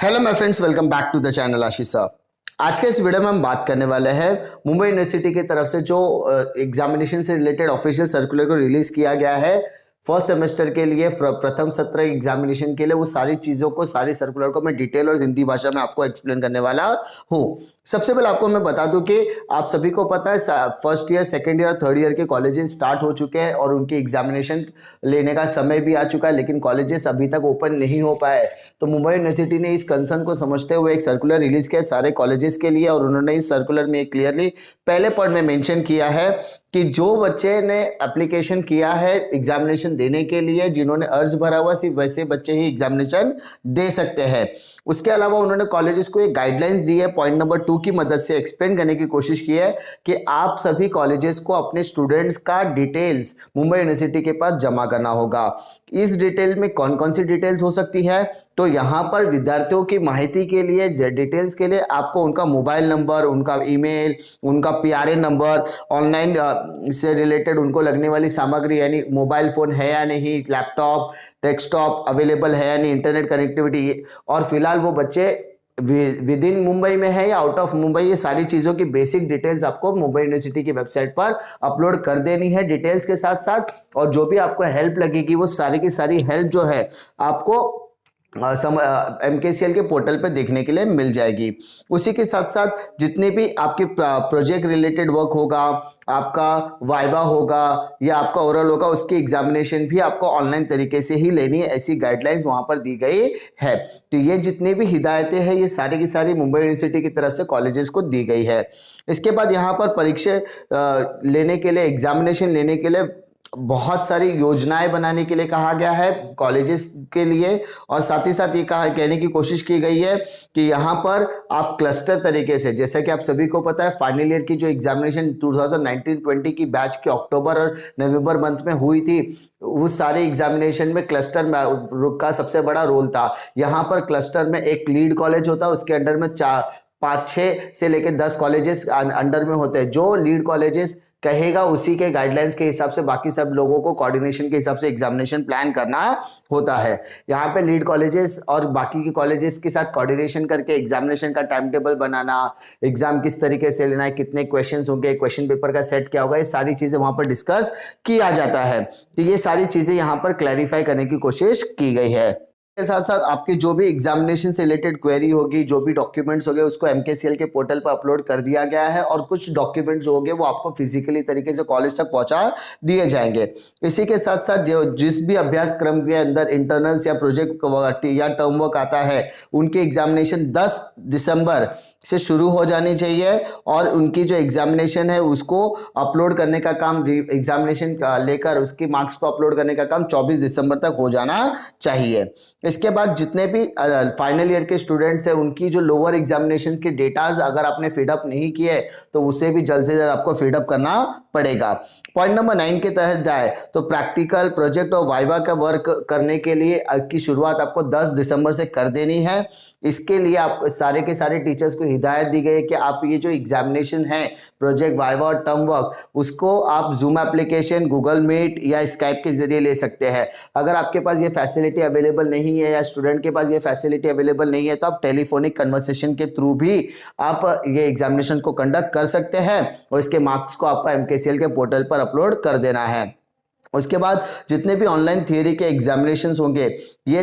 Hello my friends, welcome back to the channel Ashish sir. आज के इस वीडियो में हम बात करने वाले हैं मुंबई यूनिवर्सिटी की तरफ से जो एग्जामिनेशन से रिलेटेड ऑफिशियल सर्कुलर को रिलीज किया गया है फर्स्ट सेमेस्टर के लिए, प्रथम सत्र एग्जामिनेशन के लिए। वो सारी चीज़ों को, सारी सर्कुलर को मैं डिटेल और हिंदी भाषा में आपको एक्सप्लेन करने वाला हूँ। सबसे पहले आपको मैं बता दूं कि आप सभी को पता है first year, second year, third year के कॉलेजेस स्टार्ट हो चुके हैं और उनकी एग्जामिनेशन लेने का समय भी आ चुका है, लेकिन कॉलेजेस अभी तक ओपन नहीं हो पाए। तो मुंबई यूनिवर्सिटी ने इस कंसर्न को समझते हुए एक सर्कुलर रिलीज किया सारे कॉलेजेस के लिए, और उन्होंने इस सर्कुलर में क्लियरली पहले पॉइंट में मेंशन किया है कि जो बच्चे ने एप्लीकेशन किया है एग्जामिनेशन देने के लिए, जिन्होंने अर्ज भरा हुआ, सिर्फ वैसे बच्चे ही एग्जामिनेशन दे सकते हैं। उसके अलावा उन्होंने कॉलेजेस को एक गाइडलाइंस दी है पॉइंट नंबर 2 की मदद से एक्सप्लेन करने की कोशिश की है कि आप सभी कॉलेजेस को अपने स्टूडेंट्स का डिटेल्स मुंबई यूनिवर्सिटी के पास जमा करना होगा। इस डिटेल में कौन कौन सी डिटेल्स हो सकती है, तो यहाँ पर विद्यार्थियों की माहिती के लिए, डिटेल्स के लिए आपको उनका मोबाइल नंबर, उनका ईमेल, उनका पीआरएन नंबर, ऑनलाइन से रिलेटेड उनको लगने वाली सामग्री, यानी मोबाइल फोन है या नहीं, लैपटॉप, डेस्कटॉप अवेलेबल है या नहीं, इंटरनेट कनेक्टिविटी, और फिलहाल वो बच्चे विद इन मुंबई में है या आउट ऑफ मुंबई, ये सारी चीजों की बेसिक डिटेल्स आपको मुंबई यूनिवर्सिटी की वेबसाइट पर अपलोड कर देनी है डिटेल्स के साथ साथ। और जो भी आपको हेल्प लगेगी वो सारी की सारी हेल्प जो है आपको MKCL के पोर्टल पे देखने के लिए मिल जाएगी। उसी के साथ साथ जितने भी आपके प्रोजेक्ट रिलेटेड वर्क होगा, आपका वाइवा होगा या आपका ओरल होगा, उसकी एग्जामिनेशन भी आपको ऑनलाइन तरीके से ही लेनी है, ऐसी गाइडलाइंस वहां पर दी गई है। तो ये जितनी भी हिदायतें हैं ये सारी की सारी मुंबई यूनिवर्सिटी की तरफ से कॉलेजेस को दी गई है। इसके बाद यहाँ पर परीक्षा लेने के लिए, एग्जामिनेशन लेने के लिए बहुत सारी योजनाएं बनाने के लिए कहा गया है कॉलेजेस के लिए, और साथ ही साथ ये कहने की कोशिश की गई है कि यहाँ पर आप क्लस्टर तरीके से, जैसा कि आप सभी को पता है फाइनल ईयर की जो एग्जामिनेशन 2019-20 की बैच की अक्टूबर और नवंबर मंथ में हुई थी, उस सारे एग्जामिनेशन में क्लस्टर का सबसे बड़ा रोल था। यहाँ पर क्लस्टर में एक लीड कॉलेज होता है, उसके अंडर में 5-6 से लेकर 10 कॉलेजेस अंडर में होते हैं। जो लीड कॉलेजेस कहेगा उसी के गाइडलाइंस के हिसाब से बाकी सब लोगों को कोऑर्डिनेशन के हिसाब से एग्जामिनेशन प्लान करना होता है। यहाँ पे लीड कॉलेजेस और बाकी के कॉलेजेस के साथ कोऑर्डिनेशन करके एग्जामिनेशन का टाइम टेबल बनाना, एग्जाम किस तरीके से लेना है, कितने क्वेश्चंस होंगे, क्वेश्चन पेपर का सेट क्या होगा, ये सारी चीजें वहां पर डिस्कस किया जाता है। तो ये सारी चीजें यहाँ पर क्लैरिफाई करने की कोशिश की गई है। के साथ साथ आपकी जो भी एग्जामिनेशन से रिलेटेड क्वेरी होगी, जो भी डॉक्यूमेंट्स होंगे, उसको MKCL के पोर्टल पर अपलोड कर दिया गया है, और कुछ डॉक्यूमेंट्स जो होंगे वो आपको फिजिकली तरीके से कॉलेज तक पहुंचा दिए जाएंगे। इसी के साथ साथ जो जिस भी अभ्यासक्रम के अंदर इंटरनल्स या प्रोजेक्ट या टर्म वर्क आता है, उनकी एग्जामिनेशन 10 दिसंबर से शुरू हो जानी चाहिए, और उनकी जो एग्जामिनेशन है उसको अपलोड करने का काम, एग्जामिनेशन लेकर उसकी मार्क्स को अपलोड करने का काम 24 दिसंबर तक हो जाना चाहिए। इसके बाद जितने भी फाइनल ईयर के स्टूडेंट्स हैं, उनकी जो लोअर एग्जामिनेशन के डेटाज अगर आपने फीडअप नहीं किए तो उसे भी जल्द से जल्द आपको फीडअप करना पड़ेगा। पॉइंट नंबर 9 के तहत जाए तो प्रैक्टिकल, प्रोजेक्ट और वाइवा का वर्क करने के लिए की शुरुआत आपको 10 दिसंबर से कर देनी है। इसके लिए आप सारे के सारे टीचर्स को हिदायत दी गई है कि आप ये जो एग्जामिनेशन है, प्रोजेक्ट, वाइवा और टर्म वर्क, उसको आप जूम एप्लीकेशन, गूगल मीट या स्काइप के जरिए ले सकते हैं। अगर आपके पास ये फैसिलिटी अवेलेबल नहीं है या स्टूडेंट के पास ये फैसिलिटी अवेलेबल नहीं है तो आप टेलीफोनिक कन्वर्सेशन के थ्रू भी आप ये एग्जामिनेशन को कंडक्ट कर सकते हैं, और इसके मार्क्स को आपको MKCL के पोर्टल पर अपलोड कर देना है। उसके बाद जितने भी ऑनलाइन थियरी के एग्जामिनेशंस होंगे, ये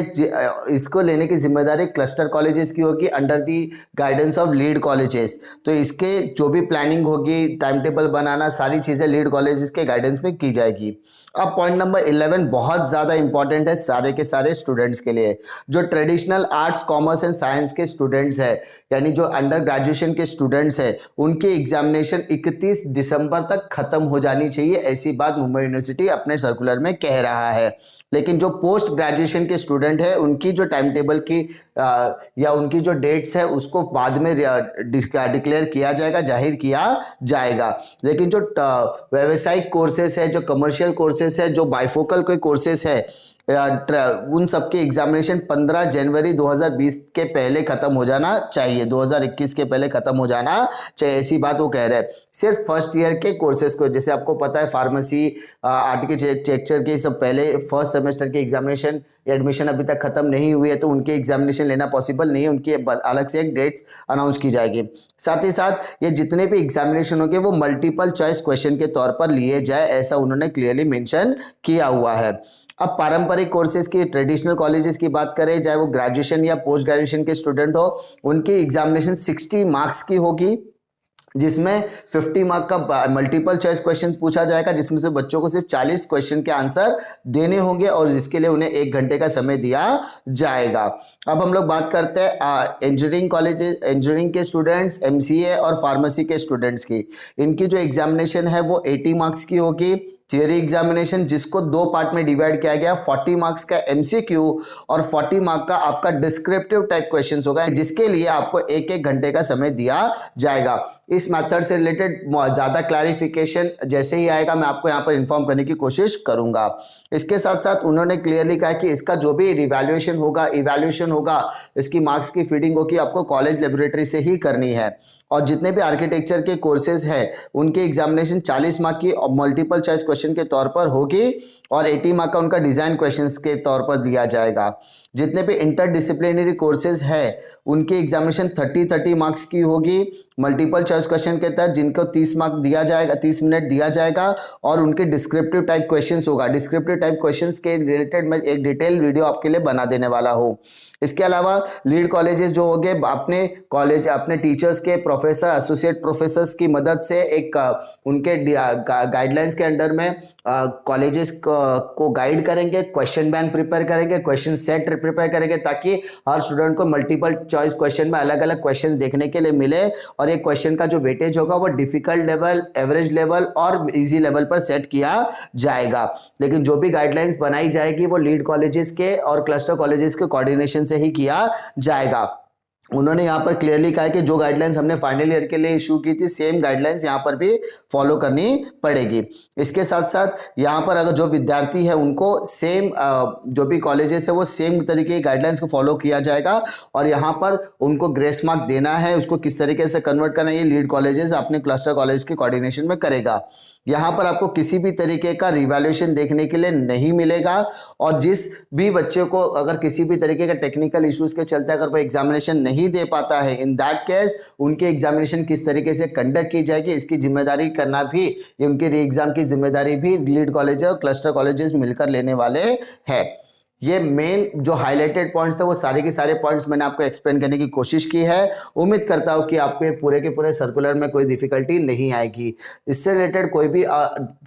इसको लेने की जिम्मेदारी क्लस्टर कॉलेजेस की होगी under the guidance of lead colleges. तो इसके जो भी प्लानिंग होगी, टाइम टेबल बनाना, सारी चीज़ें लीड कॉलेजेस के गाइडेंस में की जाएगी। अब पॉइंट नंबर 11 बहुत ज़्यादा इंपॉर्टेंट है सारे के सारे स्टूडेंट्स के लिए। जो traditional arts, commerce and science के स्टूडेंट्स हैं, यानी जो अंडर ग्रेजुएशन के स्टूडेंट्स हैं, उनकी एग्जामिनेशन 31 दिसंबर तक खत्म हो जानी चाहिए, ऐसी बात मुंबई यूनिवर्सिटी अपने सर्कुलर में कह रहा है। लेकिन जो पोस्ट ग्रेजुएशन के स्टूडेंट है, उनकी जो टाइम टेबल की या उनकी जो डेट्स है उसको बाद में डिक्लेयर किया जाएगा, जाहिर किया जाएगा। लेकिन जो व्यावसायिक कोर्सेस है, जो कमर्शियल कोर्सेस है, जो बाइफोकल के कोर्सेस है, उन सबके एग्जामिनेशन 15 जनवरी 2020 के पहले खत्म हो जाना चाहिए, 2021 के पहले खत्म हो जाना चाहिए, ऐसी बात वो कह रहे हैं। सिर्फ फर्स्ट ईयर के कोर्सेज को, जैसे आपको पता है फार्मेसी, आर्किटेक्चर के सब पहले फर्स्ट सेमेस्टर के एग्जामिनेशन एडमिशन अभी तक खत्म नहीं हुई है, तो उनके एग्जामिनेशन लेना पॉसिबल नहीं है, उनकी अलग से एक डेट्स अनाउंस की जाएगी। साथ ही साथ ये जितने भी एग्जामिनेशन होंगे वो मल्टीपल चॉइस क्वेश्चन के तौर पर लिए जाए, ऐसा उन्होंने क्लियरली मेंशन किया हुआ है। अब पारंपरिक कोर्सेज की, ट्रेडिशनल कॉलेजेस की बात करें, चाहे वो ग्रेजुएशन या पोस्ट ग्रेजुएशन के स्टूडेंट हो, उनकी एग्जामिनेशन 60 मार्क्स की होगी, जिसमें 50 मार्क का मल्टीपल चॉइस क्वेश्चन पूछा जाएगा, जिसमें से बच्चों को सिर्फ 40 क्वेश्चन के आंसर देने होंगे और जिसके लिए उन्हें 1 घंटे का समय दिया जाएगा। अब हम लोग बात करते हैं इंजीनियरिंग कॉलेजेस, इंजीनियरिंग के स्टूडेंट्स, एमसीए और फार्मेसी के स्टूडेंट्स की। इनकी जो एग्जामिनेशन है वो 80 मार्क्स की होगी। थियरी एग्जामिनेशन, जिसको 2 पार्ट में डिवाइड किया गया, 40 मार्क्स का एमसीक्यू और 40 मार्क का आपका डिस्क्रिप्टिव टाइप क्वेश्चंस होगा, जिसके लिए आपको 1-1 घंटे का समय दिया जाएगा। इस मेथड से रिलेटेड ज्यादा क्लैरिफिकेशन जैसे ही आएगा मैं आपको यहाँ पर इन्फॉर्म करने की कोशिश करूंगा। इसके साथ साथ उन्होंने क्लियरली कहा कि इसका जो भी इवैल्यूएशन होगा, इसकी मार्क्स की फीडिंग होगी आपको कॉलेज लेबोरेटरी से ही करनी है। और जितने भी आर्किटेक्चर के कोर्सेज है उनके एग्जामिनेशन 40 मार्क की मल्टीपल चॉइस क्वेश्चन के तौर पर होगी और 80 मार्क का उनका डिजाइन क्वेश्चंस के तौर पर दिया जाएगा। जितने भी इंटरडिसिप्लिनरी कोर्सेज है उनकी एग्जामिनेशन 30 मार्क्स की होगी मल्टीपल चॉइस क्वेश्चन के तहत, जिनको 30 मार्क दिया जाएगा, 30 मिनट दिया जाएगा और उनके डिस्क्रिप्टिव टाइप क्वेश्चंस होगा। डिस्क्रिप्टिव टाइप क्वेश्चंस के रिलेटेड मैं एक डिटेल वीडियो आपके लिए बना देने वाला हूँ। इसके अलावा लीड कॉलेजेस जो होंगे अपने कॉलेज, अपने टीचर्स के, प्रोफेसर, एसोसिएट प्रोफेसर्स की मदद से एक उनके गाइडलाइंस के अंडर में कॉलेजेस को गाइड करेंगे, क्वेश्चन बैंक प्रिपेयर करेंगे, क्वेश्चन सेट प्रिपेयर करेंगे, ताकि हर स्टूडेंट को मल्टीपल चॉइस क्वेश्चन में अलग अलग क्वेश्चंस देखने के लिए मिले और एक क्वेश्चन का जो वेटेज होगा वो डिफिकल्ट लेवल, एवरेज लेवल और इजी लेवल पर सेट किया जाएगा। लेकिन जो भी गाइडलाइंस बनाई जाएगी वो लीड कॉलेजेस के और क्लस्टर कॉलेजेस के कोऑर्डिनेशन से ही किया जाएगा। उन्होंने यहाँ पर क्लियरली कहा है कि जो गाइडलाइंस हमने फाइनल ईयर के लिए इशू की थी, सेम गाइडलाइंस यहाँ पर भी फॉलो करनी पड़ेगी। इसके साथ साथ यहाँ पर अगर जो विद्यार्थी है उनको सेम जो भी कॉलेजेस है वो सेम तरीके की गाइडलाइंस को फॉलो किया जाएगा और यहाँ पर उनको ग्रेस मार्क देना है, उसको किस तरीके से कन्वर्ट करना है ये लीड कॉलेजेस अपने क्लस्टर कॉलेज के कोऑर्डिनेशन में करेगा। यहाँ पर आपको किसी भी तरीके का रिवैल्यूएशन देखने के लिए नहीं मिलेगा और जिस भी बच्चे को अगर किसी भी तरीके का टेक्निकल इश्यूज के चलते अगर वो एग्जामिनेशन नहीं दे पाता है, इन दैट केस उनके एग्जामिनेशन किस तरीके से कंडक्ट की जाएगी इसकी जिम्मेदारी करना भी, ये उनके री एग्जाम की जिम्मेदारी भी लीड कॉलेज और क्लस्टर कॉलेजेस मिलकर लेने वाले हैं। ये मेन जो हाईलाइटेड पॉइंट्स है वो सारे के सारे पॉइंट्स मैंने आपको एक्सप्लेन करने की कोशिश की है। उम्मीद करता हूँ कि आपको ये पूरे के पूरे सर्कुलर में कोई डिफिकल्टी नहीं आएगी। इससे रिलेटेड कोई भी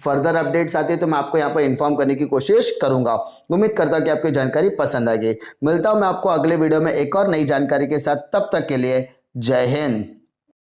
फर्दर अपडेट्स आती है तो मैं आपको यहाँ पर इन्फॉर्म करने की कोशिश करूंगा। उम्मीद करता हूँ कि आपको जानकारी पसंद आएगी। मिलता हूँ मैं आपको अगले वीडियो में एक और नई जानकारी के साथ, तब तक के लिए जय हिंद।